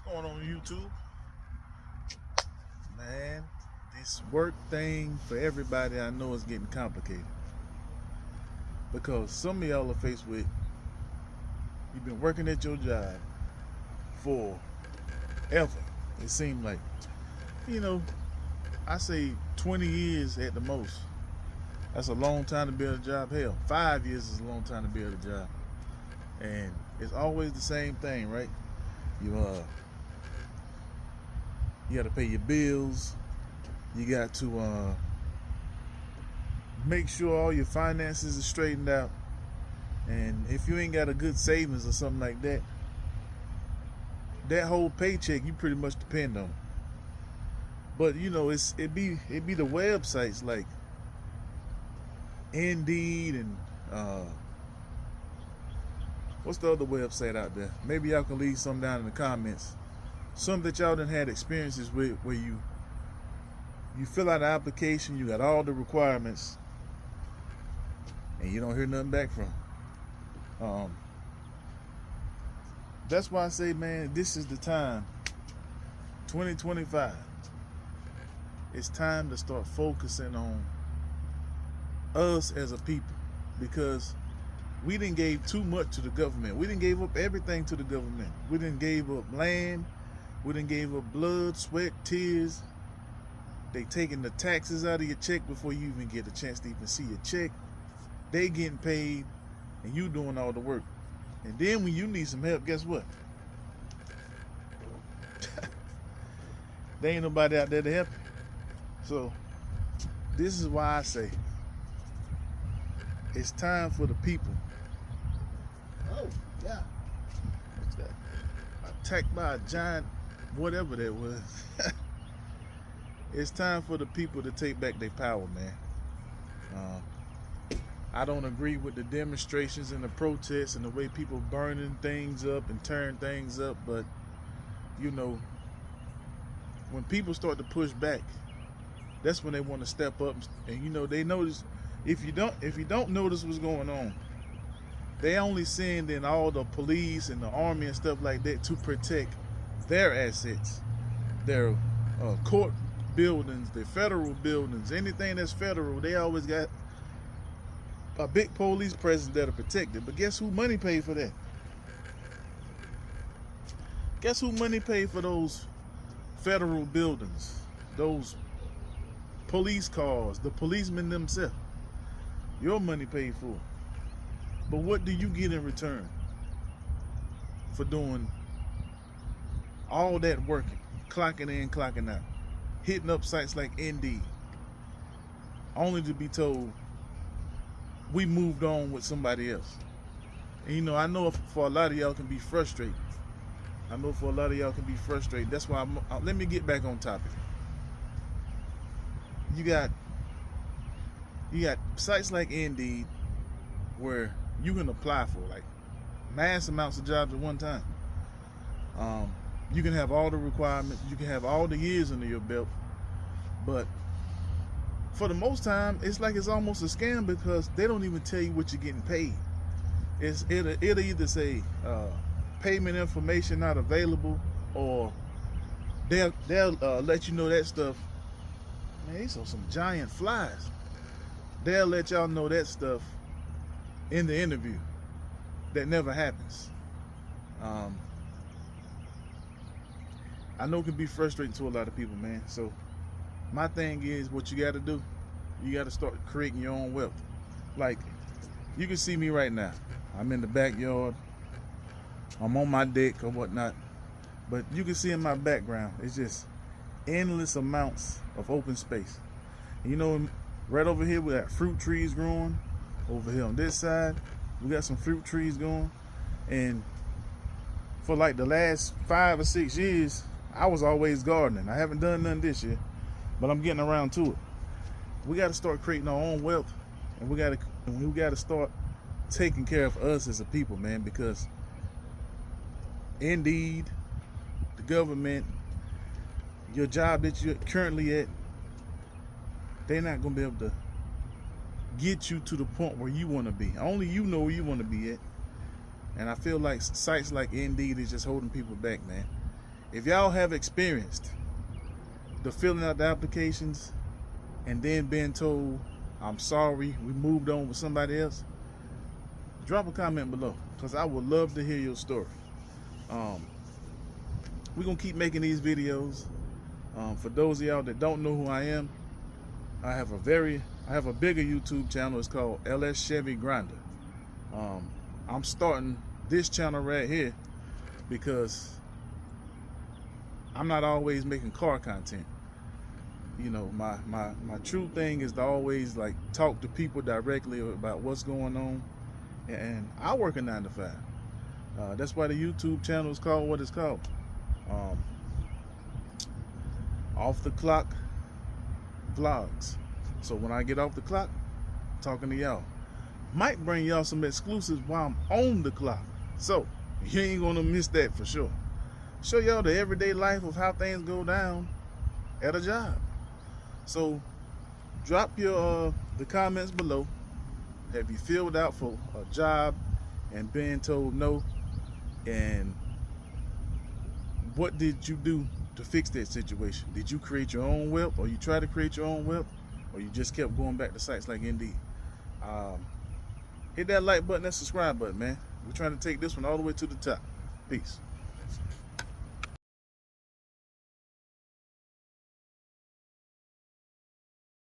going on YouTube? Man, this work thing for everybody I know is getting complicated. Because some of y'all are faced with you've been working at your job for ever. It seemed like, you know, I say 20 years at the most. That's a long time to be at a job. Hell, 5 years is a long time to be at a job. And it's always the same thing, right? You got to pay your bills. You got to make sure all your finances are straightened out. And if you ain't got a good savings or something like that, that whole paycheck you pretty much depend on. But you know, it be the websites like Indeed and what's the other website out there? Maybe y'all can leave some down in the comments. Some that y'all done had experiences with where you fill out an application, you got all the requirements, and you don't hear nothing back from. That's why I say, man, this is the time. 2025. It's time to start focusing on us as a people, because we didn't gave too much to the government. We didn't gave up everything to the government. We didn't gave up land. We didn't gave up blood, sweat, tears. They taking the taxes out of your check before you even get a chance to even see your check. They getting paid, and you doing all the work. And then when you need some help, guess what? There ain't nobody out there to help you. So this is why I say it's time for the people. Oh, yeah. What's that? Attacked by a giant, whatever that was. It's time for the people to take back their power, man. I don't agree with the demonstrations and the protests and the way people burning things up and tearing things up, but you know, when people start to push back, that's when they want to step up. And you know, they notice if you don't notice what's going on, they only send in all the police and the army and stuff like that to protect their assets, their court buildings, their federal buildings, anything that's federal. They always got a big police presence that are protected. But guess who money paid for that? Guess who money paid for those federal buildings, those police cars, the policemen themselves? Your money paid for. But what do you get in return for doing all that working, clocking in, clocking out, hitting up sites like Indeed, only to be told we moved on with somebody else? And you know, I know for a lot of y'all can be frustrated. That's why let me get back on topic. You got sites like Indeed where you can apply for like mass amounts of jobs at one time. You can have all the requirements, you can have all the years under your belt, but for the most time, it's like it's almost a scam, because they don't even tell you what you're getting paid. It'll either say payment information not available, or they'll let you know that stuff. Man, these are some giant flies. They'll let y'all know that stuff in the interview. That never happens. I know it can be frustrating to a lot of people, man. So my thing is, what you got to do, you got to start creating your own wealth. Like, you can see me right now. I'm in the backyard. I'm on my deck or whatnot. But you can see in my background, it's just endless amounts of open space. And you know, right over here, we got fruit trees growing. Over here on this side, we got some fruit trees going. And for like the last 5 or 6 years, I was always gardening. I haven't done none this year, but I'm getting around to it. We got to start creating our own wealth, and we got to start taking care of us as a people, man, because Indeed, the government, your job that you're currently at, they're not going to be able to get you to the point where you want to be. Only you know where you want to be at. And I feel like sites like Indeed is just holding people back, man. If y'all have experienced the filling out the applications and then being told, I'm sorry, we moved on with somebody else, drop a comment below, because I would love to hear your story. We're gonna keep making these videos. For those of y'all that don't know who I am, I have a bigger YouTube channel. It's called LS Chevy Grinder. I'm starting this channel right here because I'm not always making car content. You know, my true thing is to always like talk to people directly about what's going on. And I work a 9 to 5. That's why the YouTube channel is called what it's called. Off the clock vlogs. So when I get off the clock, talking to y'all, might bring y'all some exclusives while I'm on the clock. So you ain't gonna miss that for sure. Show y'all the everyday life of how things go down at a job. So drop your the comments below. Have you filled out for a job and been told no? And what did you do to fix that situation? Did you create your own wealth, or you try to create your own wealth, or you just kept going back to sites like Indeed? Hit that like button, that subscribe button, man. We're trying to take this one all the way to the top. Peace.